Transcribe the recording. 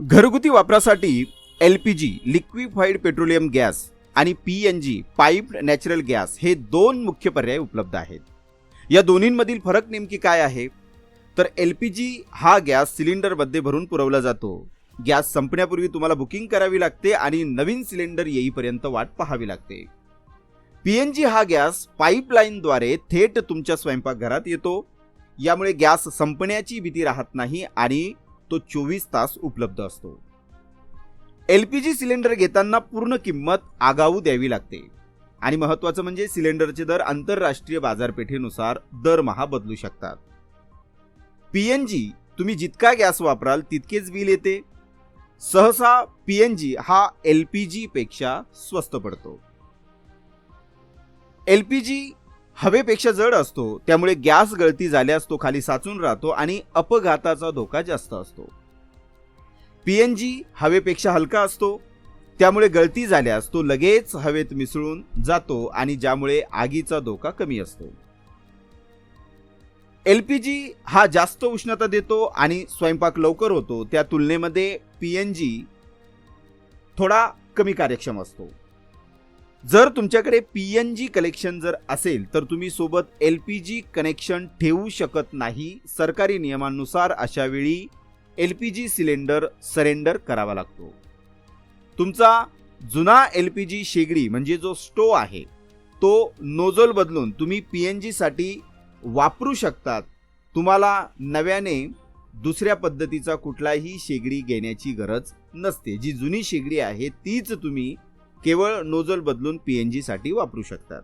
घरगुती वापरासाठी LPG liquefied petroleum gas आणि PNG पाईप्ड नॅचरल गॅस हे दोन मुख्य पर्याय उपलब्ध आहेत. या दोन्हींमधील फरक नेमकी काय आहे? तर LPG हा गॅस सिलेंडरमध्ये भरून पुरवला जातो. गॅस संपण्यापूर्वी तुम्हाला बुकिंग करावी लागते आणि नवीन सिलेंडर येईपर्यंत वाट पाहावी लागते. PNG हा गॅस पाईपलाईनद्वारे थेट तुमच्या स्वयंपाकघरात येतो. यामुळे गॅस संपण्याची भीती राहत नाही आणि तो 24 तास उपलब्ध असतो. LPG सिलेंडर घेताना पूर्ण किंमत आगाऊ द्यावी लागते आणि महत्त्वाचं म्हणजे सिलेंडरचे दर आंतरराष्ट्रीय बाजारपेठेनुसार दरमहा बदलू शकतात. PNG तुम्ही जितका गॅस वापराल तितकेच बिल येते. सहसा PNG हा LPG पेक्षा स्वस्त पडतो. LPG हवेपेक्षा जड असतो, त्यामुळे गॅस गळती झाल्यास तो खाली साचून राहतो आणि अपघाताचा धोका जास्त असतो. PNG हवेपेक्षा हलका असतो, त्यामुळे गळती झाल्यास तो लगेच हवेत मिसळून जातो आणि ज्यामुळे आगीचा धोका कमी असतो. LPG हा जास्त उष्णता देतो आणि स्वयंपाक लवकर होतो. त्या तुलनेमध्ये PNG थोडा कमी कार्यक्षम असतो. जर तुमच्याकडे PNG कनेक्शन जर असेल तर तुम्ही सोबत LPG कनेक्शन ठेवू शकत नाही. सरकारी नियमांनुसार अशा वेळी LPG सिलेंडर सरेंडर करावा लागतो. तुमचा जुना LPG शेगडी म्हणजे जो स्टोव आहे तो नोझल बदलून तुम्ही PNG साठी वापरू शकतात. तुम्हाला नव्याने दुसऱ्या पद्धतीचा कुठलाही शेगडी घेण्याची गरज नसते. जी जुनी शेगडी आहे तीच तुम्ही केवळ नोझल बदलून PNG साठी वापरू शकतात.